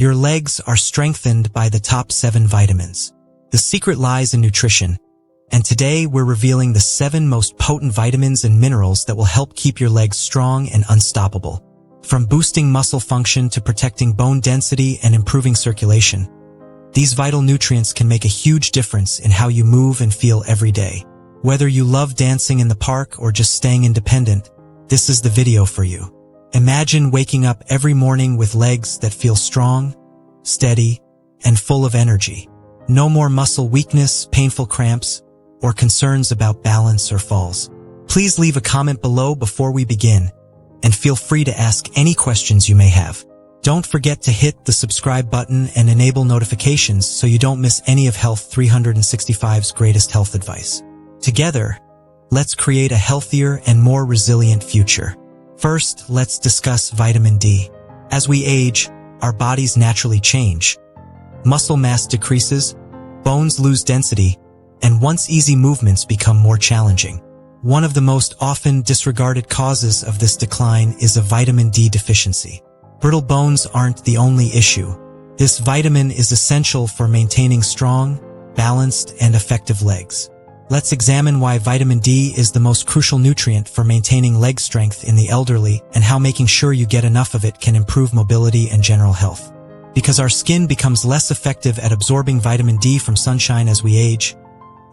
Your legs are strengthened by the top 7 vitamins. The secret lies in nutrition, and today we're revealing the 7 most potent vitamins and minerals that will help keep your legs strong and unstoppable. From boosting muscle function to protecting bone density and improving circulation, these vital nutrients can make a huge difference in how you move and feel every day. Whether you love dancing in the park or just staying independent, this is the video for you. Imagine waking up every morning with legs that feel strong, steady, and full of energy. No more muscle weakness, painful cramps, or concerns about balance or falls. Please leave a comment below before we begin, and feel free to ask any questions you may have. Don't forget to hit the subscribe button and enable notifications so you don't miss any of Health 365's greatest health advice. Together, let's create a healthier and more resilient future. First, let's discuss vitamin D. As we age, our bodies naturally change. Muscle mass decreases, bones lose density, and once easy movements become more challenging. One of the most often disregarded causes of this decline is a vitamin D deficiency. Brittle bones aren't the only issue. This vitamin is essential for maintaining strong, balanced, and effective legs. Let's examine why vitamin D is the most crucial nutrient for maintaining leg strength in the elderly and how making sure you get enough of it can improve mobility and general health. Because our skin becomes less effective at absorbing vitamin D from sunshine as we age,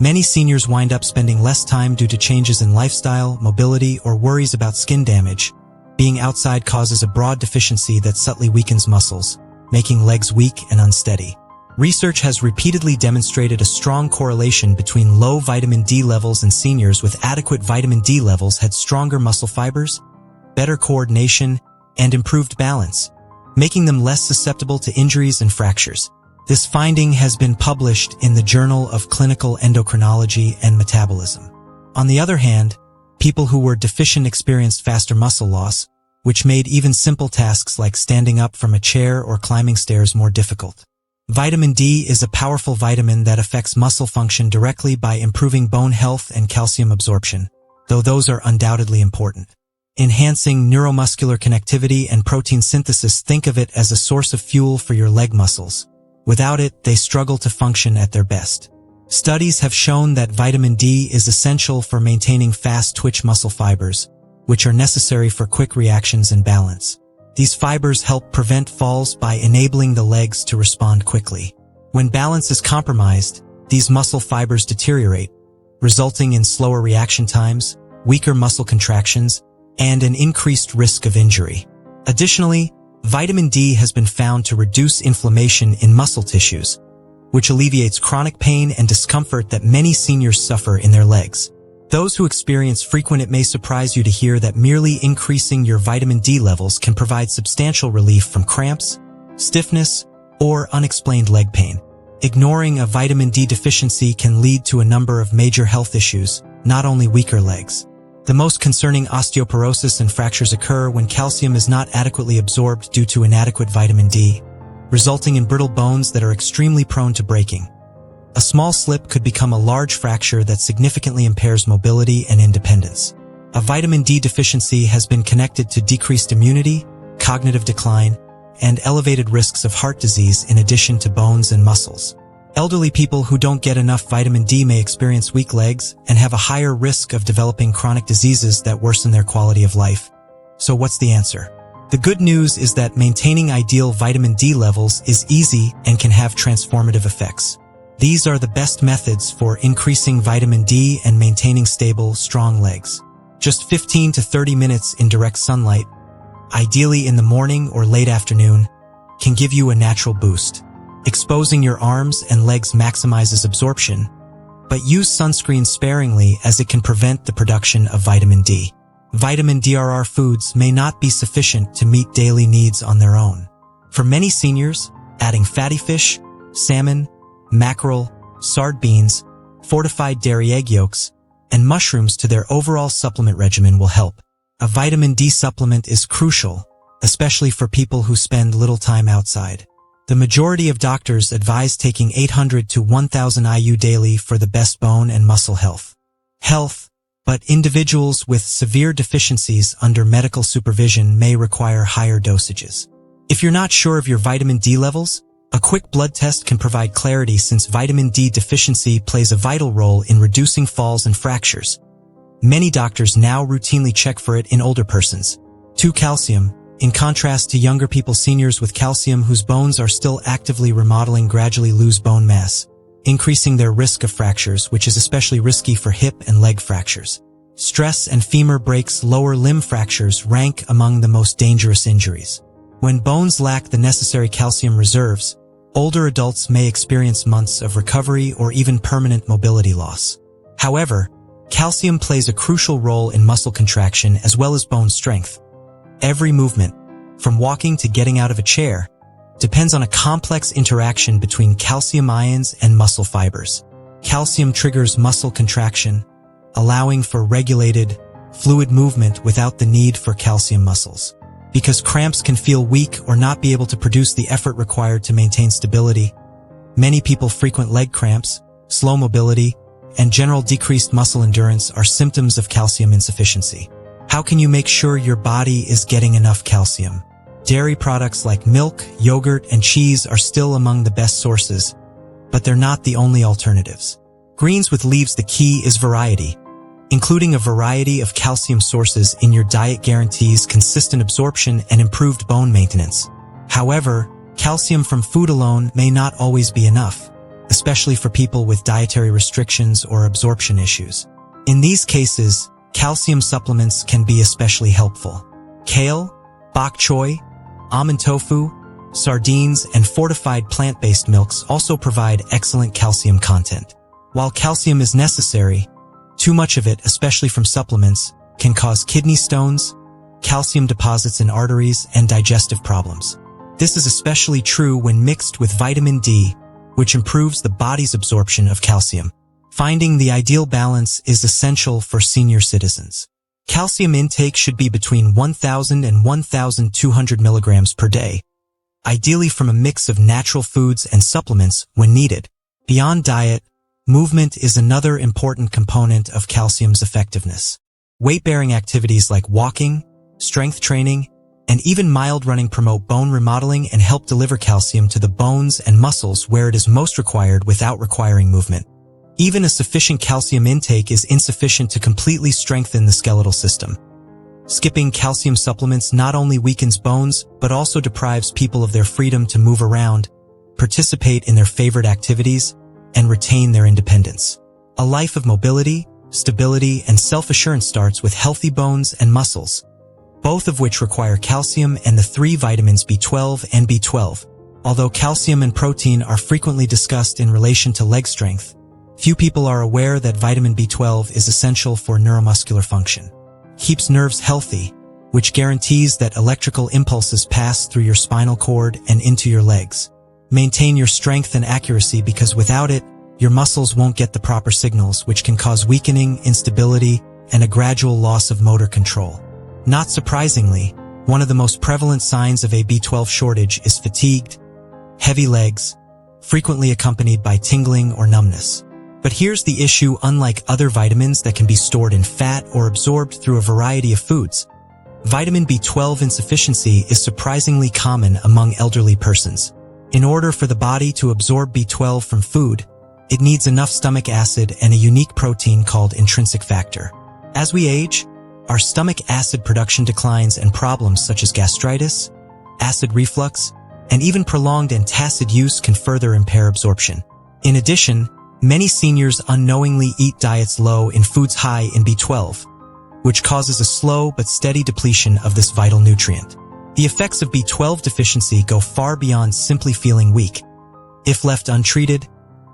many seniors wind up spending less time due to changes in lifestyle, mobility, or worries about skin damage. Being outside causes a broad deficiency that subtly weakens muscles, making legs weak and unsteady. Research has repeatedly demonstrated a strong correlation between low vitamin D levels and seniors with adequate vitamin D levels had stronger muscle fibers, better coordination, and improved balance, making them less susceptible to injuries and fractures. This finding has been published in the Journal of Clinical Endocrinology and Metabolism. On the other hand, people who were deficient experienced faster muscle loss, which made even simple tasks like standing up from a chair or climbing stairs more difficult. Vitamin D is a powerful vitamin that affects muscle function directly by improving bone health and calcium absorption, though those are undoubtedly important. Enhancing neuromuscular connectivity and protein synthesis. Think of it as a source of fuel for your leg muscles. Without it, they struggle to function at their best. Studies have shown that vitamin D is essential for maintaining fast twitch muscle fibers, which are necessary for quick reactions and balance. These fibers help prevent falls by enabling the legs to respond quickly. When balance is compromised, these muscle fibers deteriorate, resulting in slower reaction times, weaker muscle contractions, and an increased risk of injury. Additionally, vitamin D has been found to reduce inflammation in muscle tissues, which alleviates chronic pain and discomfort that many seniors suffer in their legs. Those who experience frequent, it may surprise you to hear that merely increasing your vitamin D levels can provide substantial relief from cramps, stiffness, or unexplained leg pain. Ignoring a vitamin D deficiency can lead to a number of major health issues, not only weaker legs. The most concerning osteoporosis and fractures occur when calcium is not adequately absorbed due to inadequate vitamin D, resulting in brittle bones that are extremely prone to breaking. A small slip could become a large fracture that significantly impairs mobility and independence. A vitamin D deficiency has been connected to decreased immunity, cognitive decline, and elevated risks of heart disease in addition to bones and muscles. Elderly people who don't get enough vitamin D may experience weak legs and have a higher risk of developing chronic diseases that worsen their quality of life. So what's the answer? The good news is that maintaining ideal vitamin D levels is easy and can have transformative effects. These are the best methods for increasing vitamin D and maintaining stable, strong legs. Just 15 to 30 minutes in direct sunlight, ideally in the morning or late afternoon, can give you a natural boost. Exposing your arms and legs maximizes absorption, but use sunscreen sparingly as it can prevent the production of vitamin D. Vitamin D-rich foods may not be sufficient to meet daily needs on their own. For many seniors, adding fatty fish, salmon, mackerel, sardines, fortified dairy egg yolks, and mushrooms to their overall supplement regimen will help. A vitamin D supplement is crucial, especially for people who spend little time outside. The majority of doctors advise taking 800 to 1000 IU daily for the best bone and muscle health. But individuals with severe deficiencies under medical supervision may require higher dosages. If you're not sure of your vitamin D levels, a quick blood test can provide clarity since vitamin D deficiency plays a vital role in reducing falls and fractures. Many doctors now routinely check for it in older persons. 2. Calcium. In contrast to younger people, seniors with calcium whose bones are still actively remodeling gradually lose bone mass, increasing their risk of fractures, which is especially risky for hip and leg fractures. Stress and femur breaks, lower limb fractures rank among the most dangerous injuries. When bones lack the necessary calcium reserves, older adults may experience months of recovery or even permanent mobility loss. However, calcium plays a crucial role in muscle contraction as well as bone strength. Every movement, from walking to getting out of a chair, depends on a complex interaction between calcium ions and muscle fibers. Calcium triggers muscle contraction, allowing for regulated, fluid movement without the need for calcium muscles. Because cramps can feel weak or not be able to produce the effort required to maintain stability, many people frequent leg cramps, slow mobility, and general decreased muscle endurance are symptoms of calcium insufficiency. How can you make sure your body is getting enough calcium? Dairy products like milk, yogurt, and cheese are still among the best sources, but they're not the only alternatives. Greens with leaves. The key is variety. Including a variety of calcium sources in your diet guarantees consistent absorption and improved bone maintenance. However, calcium from food alone may not always be enough, especially for people with dietary restrictions or absorption issues. In these cases, calcium supplements can be especially helpful. Kale, bok choy, almond tofu, sardines, and fortified plant-based milks also provide excellent calcium content. While calcium is necessary, too much of it, especially from supplements, can cause kidney stones, calcium deposits in arteries, and digestive problems. This is especially true when mixed with vitamin D, which improves the body's absorption of calcium. Finding the ideal balance is essential for senior citizens. Calcium intake should be between 1,000 and 1,200 milligrams per day, ideally from a mix of natural foods and supplements when needed. Beyond diet, movement is another important component of calcium's effectiveness. Weight-bearing activities like walking, strength training, and even mild running promote bone remodeling and help deliver calcium to the bones and muscles where it is most required without requiring movement. Even a sufficient calcium intake is insufficient to completely strengthen the skeletal system. Skipping calcium supplements not only weakens bones, but also deprives people of their freedom to move around, participate in their favorite activities, and retain their independence. A life of mobility, stability, and self-assurance starts with healthy bones and muscles, both of which require calcium and the 3 vitamins B12 and B12. Although calcium and protein are frequently discussed in relation to leg strength, few people are aware that vitamin B12 is essential for neuromuscular function. Keeps nerves healthy, which guarantees that electrical impulses pass through your spinal cord and into your legs. Maintain your strength and accuracy because without it, your muscles won't get the proper signals, which can cause weakening, instability, and a gradual loss of motor control. Not surprisingly, one of the most prevalent signs of a B12 shortage is fatigued, heavy legs, frequently accompanied by tingling or numbness. But here's the issue: unlike other vitamins that can be stored in fat or absorbed through a variety of foods, vitamin B12 insufficiency is surprisingly common among elderly persons. In order for the body to absorb B12 from food, it needs enough stomach acid and a unique protein called intrinsic factor. As we age, our stomach acid production declines and problems such as gastritis, acid reflux, and even prolonged antacid use can further impair absorption. In addition, many seniors unknowingly eat diets low in foods high in B12, which causes a slow but steady depletion of this vital nutrient. The effects of B12 deficiency go far beyond simply feeling weak. If left untreated,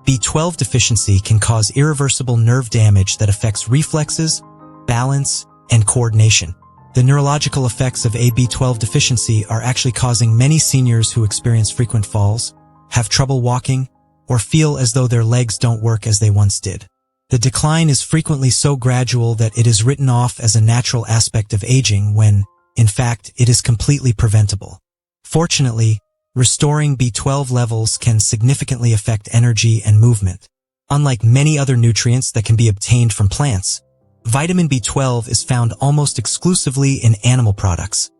B12 deficiency can cause irreversible nerve damage that affects reflexes, balance, and coordination. The neurological effects of a B12 deficiency are actually causing many seniors who experience frequent falls, have trouble walking, or feel as though their legs don't work as they once did. The decline is frequently so gradual that it is written off as a natural aspect of aging when, in fact, it is completely preventable. Fortunately, restoring B12 levels can significantly affect energy and movement. Unlike many other nutrients that can be obtained from plants, vitamin B12 is found almost exclusively in animal products.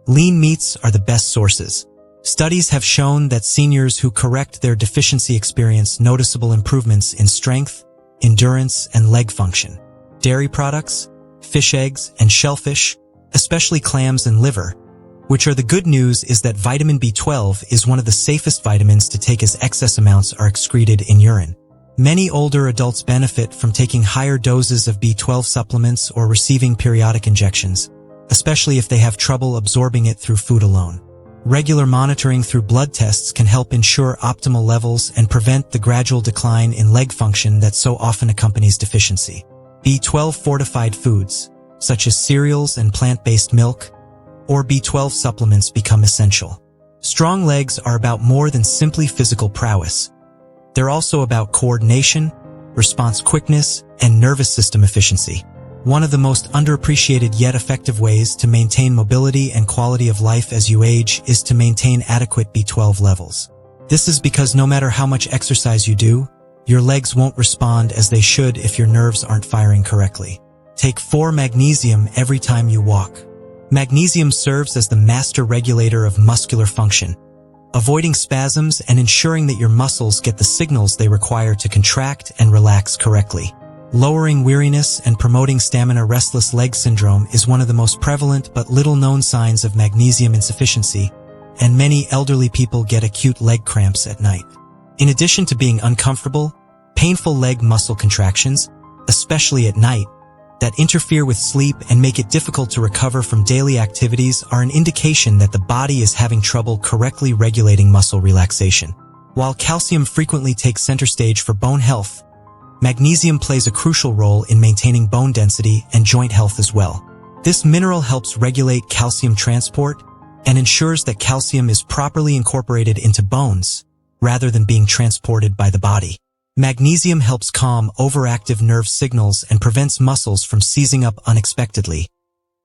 Lean meats are the best sources. Studies have shown that seniors who correct their deficiency experience noticeable improvements in strength, endurance, and leg function. Dairy products, fish eggs, and shellfish, especially clams and liver, which are the good news is that vitamin B12 is one of the safest vitamins to take as excess amounts are excreted in urine. Many older adults benefit from taking higher doses of B12 supplements or receiving periodic injections, especially if they have trouble absorbing it through food alone. Regular monitoring through blood tests can help ensure optimal levels and prevent the gradual decline in leg function that so often accompanies deficiency. B12 fortified foods, such as cereals and plant-based milk, or B12 supplements become essential. Strong legs are about more than simply physical prowess. They're also about coordination, response quickness, and nervous system efficiency. One of the most underappreciated yet effective ways to maintain mobility and quality of life as you age is to maintain adequate B12 levels. This is because no matter how much exercise you do, your legs won't respond as they should if your nerves aren't firing correctly. Take 4 magnesium every time you walk. Magnesium serves as the master regulator of muscular function, avoiding spasms and ensuring that your muscles get the signals they require to contract and relax correctly. Lowering weariness and promoting stamina. Restless leg syndrome is one of the most prevalent but little-known signs of magnesium insufficiency, and many elderly people get acute leg cramps at night. In addition to being uncomfortable, painful leg muscle contractions, especially at night, that interfere with sleep and make it difficult to recover from daily activities are an indication that the body is having trouble correctly regulating muscle relaxation. While calcium frequently takes center stage for bone health, magnesium plays a crucial role in maintaining bone density and joint health as well. This mineral helps regulate calcium transport and ensures that calcium is properly incorporated into bones rather than being transported by the body. Magnesium helps calm overactive nerve signals and prevents muscles from seizing up unexpectedly,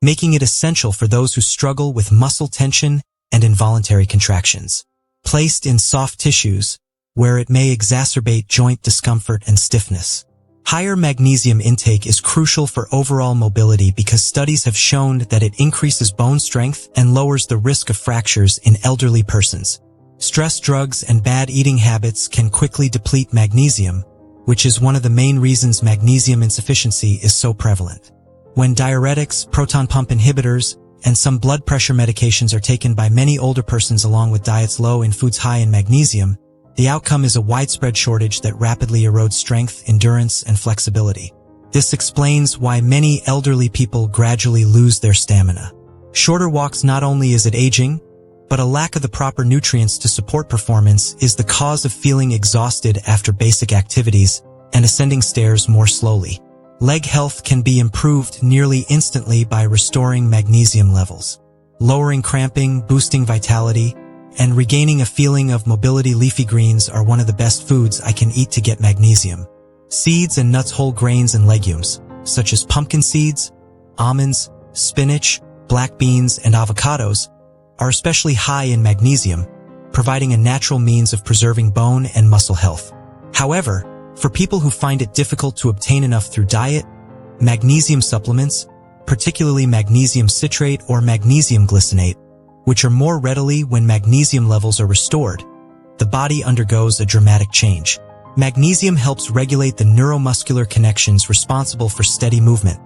making it essential for those who struggle with muscle tension and involuntary contractions. Placed in soft tissues, where it may exacerbate joint discomfort and stiffness. Higher magnesium intake is crucial for overall mobility because studies have shown that it increases bone strength and lowers the risk of fractures in elderly persons. Stress drugs and bad eating habits can quickly deplete magnesium, which is one of the main reasons magnesium insufficiency is so prevalent. When diuretics, proton pump inhibitors, and some blood pressure medications are taken by many older persons along with diets low in foods high in magnesium, the outcome is a widespread shortage that rapidly erodes strength, endurance, and flexibility. This explains why many elderly people gradually lose their stamina. Shorter walks. Not only is it aging, but a lack of the proper nutrients to support performance is the cause of feeling exhausted after basic activities and ascending stairs more slowly. Leg health can be improved nearly instantly by restoring magnesium levels, lowering cramping, boosting vitality, and regaining a feeling of mobility. Leafy greens are one of the best foods I can eat to get magnesium. Seeds and nuts. Whole grains and legumes, such as pumpkin seeds, almonds, spinach, black beans, and avocados, are especially high in magnesium, providing a natural means of preserving bone and muscle health. However, for people who find it difficult to obtain enough through diet, magnesium supplements, particularly magnesium citrate or magnesium glycinate, which are more readily when magnesium levels are restored, the body undergoes a dramatic change. Magnesium helps regulate the neuromuscular connections responsible for steady movement,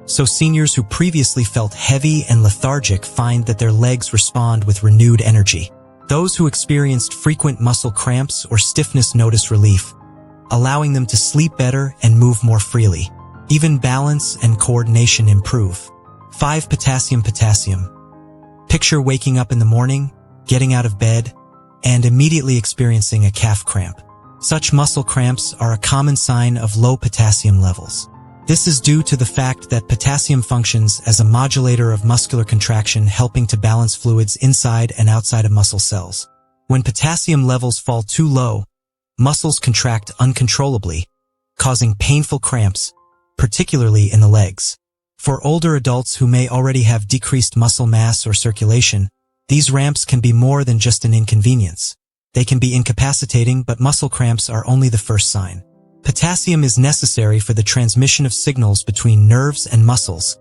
so seniors who previously felt heavy and lethargic find that their legs respond with renewed energy. Those who experienced frequent muscle cramps or stiffness notice relief, allowing them to sleep better and move more freely. Even balance and coordination improve. 5. Potassium. Picture waking up in the morning, getting out of bed, and immediately experiencing a calf cramp. Such muscle cramps are a common sign of low potassium levels. This is due to the fact that potassium functions as a modulator of muscular contraction, helping to balance fluids inside and outside of muscle cells. When potassium levels fall too low, muscles contract uncontrollably, causing painful cramps, particularly in the legs. For older adults who may already have decreased muscle mass or circulation, these ramps can be more than just an inconvenience. They can be incapacitating, but muscle cramps are only the first sign. Potassium is necessary for the transmission of signals between nerves and muscles,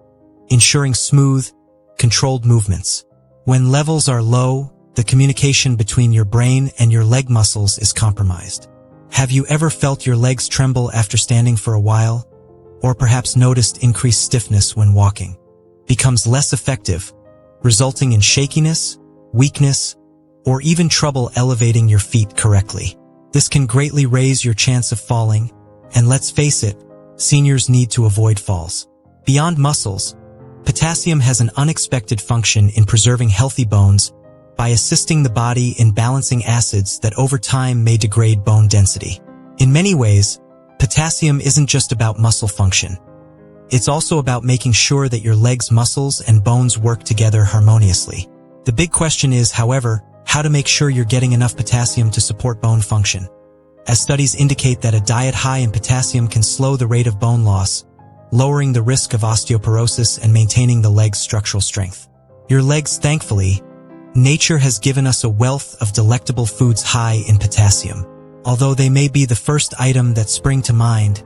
ensuring smooth, controlled movements. When levels are low, the communication between your brain and your leg muscles is compromised. Have you ever felt your legs tremble after standing for a while? Or perhaps noticed increased stiffness when walking? Becomes less effective, resulting in shakiness, weakness, or even trouble elevating your feet correctly. This can greatly raise your chance of falling, and let's face it, seniors need to avoid falls. Beyond muscles, potassium has an unexpected function in preserving healthy bones by assisting the body in balancing acids that over time may degrade bone density. In many ways, potassium isn't just about muscle function. It's also about making sure that your legs' muscles and bones work together harmoniously. The big question is, however, how to make sure you're getting enough potassium to support bone function, as studies indicate that a diet high in potassium can slow the rate of bone loss, lowering the risk of osteoporosis and maintaining the leg's structural strength. Your legs, thankfully, nature has given us a wealth of delectable foods high in potassium. Although they may be the first item that spring to mind,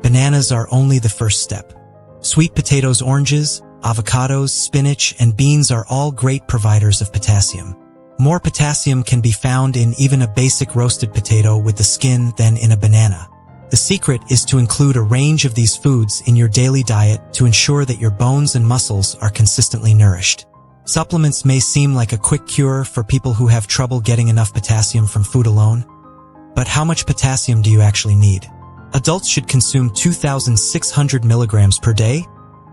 bananas are only the first step. Sweet potatoes, oranges, avocados, spinach, and beans are all great providers of potassium. More potassium can be found in even a basic roasted potato with the skin than in a banana. The secret is to include a range of these foods in your daily diet to ensure that your bones and muscles are consistently nourished. Supplements may seem like a quick cure for people who have trouble getting enough potassium from food alone, but how much potassium do you actually need? Adults should consume 2,600 milligrams per day,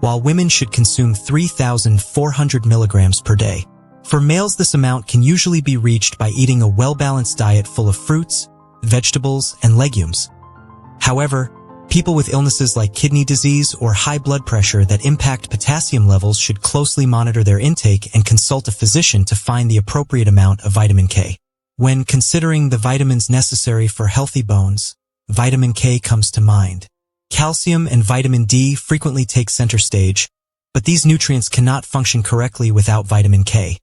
while women should consume 3,400 milligrams per day. For males, this amount can usually be reached by eating a well-balanced diet full of fruits, vegetables, and legumes. However, people with illnesses like kidney disease or high blood pressure that impact potassium levels should closely monitor their intake and consult a physician to find the appropriate amount of vitamin K. When considering the vitamins necessary for healthy bones, vitamin K comes to mind. Calcium and vitamin D frequently take center stage, but these nutrients cannot function correctly without vitamin K.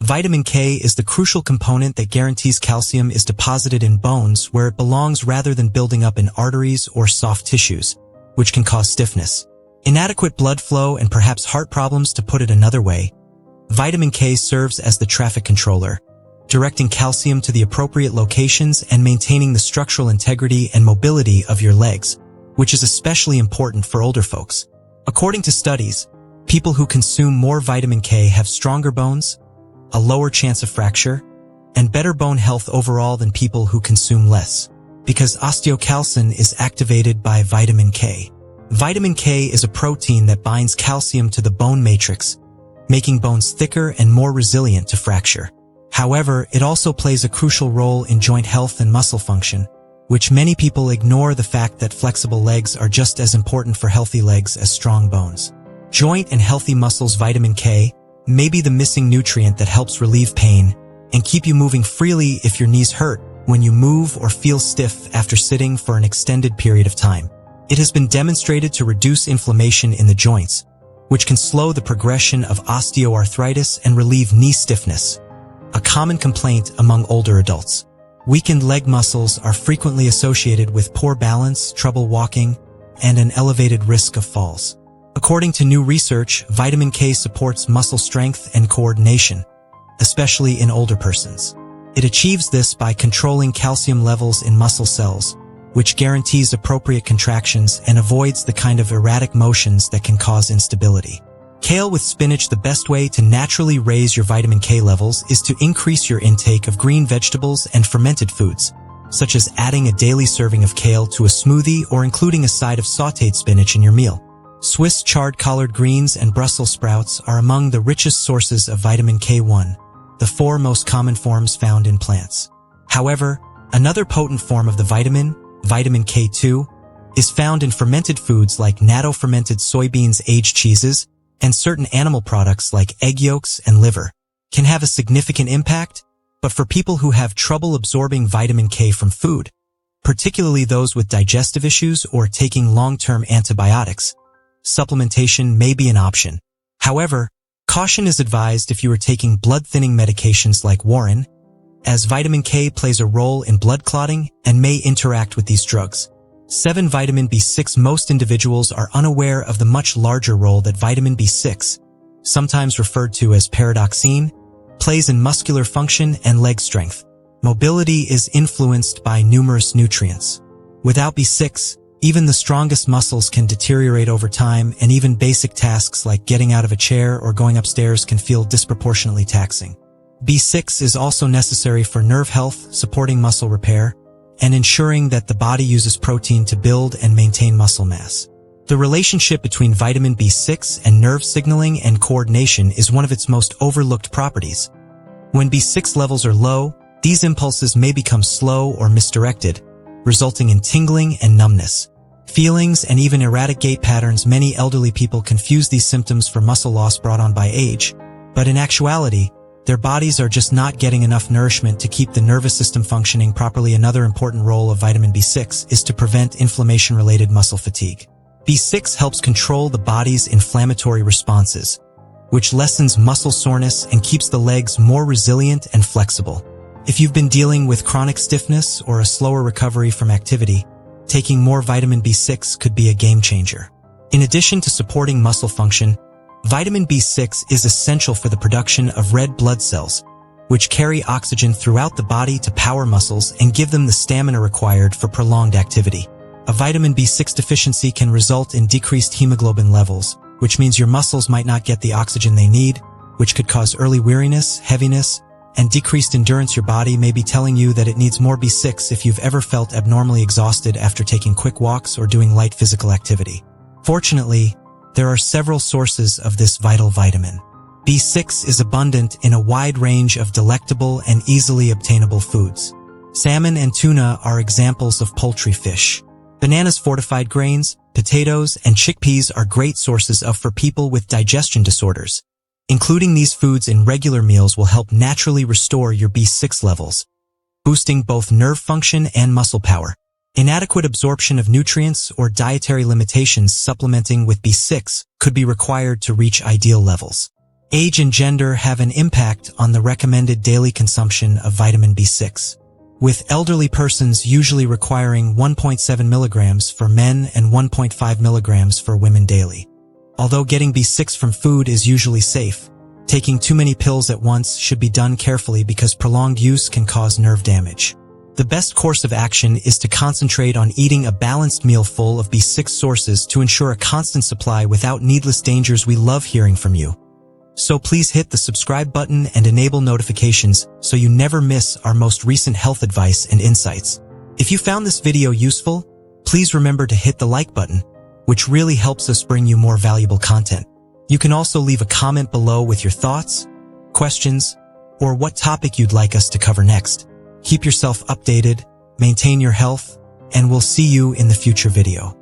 Vitamin K is the crucial component that guarantees calcium is deposited in bones where it belongs rather than building up in arteries or soft tissues, which can cause stiffness, inadequate blood flow, and perhaps heart problems. To put it another way, vitamin K serves as the traffic controller, directing calcium to the appropriate locations and maintaining the structural integrity and mobility of your legs, which is especially important for older folks. According to studies, people who consume more vitamin K have stronger bones, a lower chance of fracture, and better bone health overall than people who consume less, because osteocalcin is activated by vitamin K. Vitamin K is a protein that binds calcium to the bone matrix, making bones thicker and more resilient to fracture. However, it also plays a crucial role in joint health and muscle function, which many people ignore the fact that flexible legs are just as important for healthy legs as strong bones. Joint and healthy muscles. Vitamin K may be the missing nutrient that helps relieve pain and keep you moving freely if your knees hurt when you move or feel stiff after sitting for an extended period of time. It has been demonstrated to reduce inflammation in the joints, which can slow the progression of osteoarthritis and relieve knee stiffness, a common complaint among older adults. Weakened leg muscles are frequently associated with poor balance, trouble walking, and an elevated risk of falls. According to new research, vitamin K supports muscle strength and coordination, especially in older persons. It achieves this by controlling calcium levels in muscle cells, which guarantees appropriate contractions and avoids the kind of erratic motions that can cause instability. Kale with spinach. The best way to naturally raise your vitamin K levels is to increase your intake of green vegetables and fermented foods, such as adding a daily serving of kale to a smoothie or including a side of sautéed spinach in your meal. Swiss chard, collard greens, and Brussels sprouts are among the richest sources of vitamin K1, the 4 most common forms found in plants. However, another potent form of the vitamin K2, is found in fermented foods like natto-fermented soybeans, aged cheeses, and certain animal products like egg yolks and liver. Can have a significant impact, but for people who have trouble absorbing vitamin K from food, particularly those with digestive issues or taking long-term antibiotics, supplementation may be an option. However, caution is advised if you are taking blood-thinning medications like Warfarin, as vitamin K plays a role in blood clotting and may interact with these drugs. 7. Vitamin B6. Most individuals are unaware of the much larger role that vitamin B6, sometimes referred to as pyridoxine, plays in muscular function and leg strength. Mobility is influenced by numerous nutrients. Without B6, even the strongest muscles can deteriorate over time, and even basic tasks like getting out of a chair or going upstairs can feel disproportionately taxing. B6 is also necessary for nerve health, supporting muscle repair, and ensuring that the body uses protein to build and maintain muscle mass. The relationship between vitamin B6 and nerve signaling and coordination is one of its most overlooked properties. When B6 levels are low, these impulses may become slow or misdirected, resulting in tingling and numbness. Feelings and even erratic gait patterns. Many elderly people confuse these symptoms for muscle loss brought on by age, but in actuality, their bodies are just not getting enough nourishment to keep the nervous system functioning properly. Another important role of vitamin B6 is to prevent inflammation-related muscle fatigue. B6 helps control the body's inflammatory responses, which lessens muscle soreness and keeps the legs more resilient and flexible. If you've been dealing with chronic stiffness or a slower recovery from activity, taking more vitamin B6 could be a game changer. In addition to supporting muscle function, vitamin B6 is essential for the production of red blood cells, which carry oxygen throughout the body to power muscles and give them the stamina required for prolonged activity. A vitamin B6 deficiency can result in decreased hemoglobin levels, which means your muscles might not get the oxygen they need, which could cause early weariness, heaviness, and decreased endurance. Your body may be telling you that it needs more B6 if you've ever felt abnormally exhausted after taking quick walks or doing light physical activity. Fortunately, there are several sources of this vital vitamin. B6 is abundant in a wide range of delectable and easily obtainable foods. Salmon and tuna are examples of poultry fish. Bananas, fortified grains, potatoes, and chickpeas are great sources for people with digestion disorders. Including these foods in regular meals will help naturally restore your B6 levels, boosting both nerve function and muscle power. Inadequate absorption of nutrients or dietary limitations supplementing with B6 could be required to reach ideal levels. Age and gender have an impact on the recommended daily consumption of vitamin B6, with elderly persons usually requiring 1.7 milligrams for men and 1.5 milligrams for women daily. Although getting B6 from food is usually safe, taking too many pills at once should be done carefully because prolonged use can cause nerve damage. The best course of action is to concentrate on eating a balanced meal full of B6 sources to ensure a constant supply without needless dangers. We love hearing from you. So please hit the subscribe button and enable notifications so you never miss our most recent health advice and insights. If you found this video useful, please remember to hit the like button, which really helps us bring you more valuable content. You can also leave a comment below with your thoughts, questions, or what topic you'd like us to cover next. Keep yourself updated, maintain your health, and we'll see you in the future video.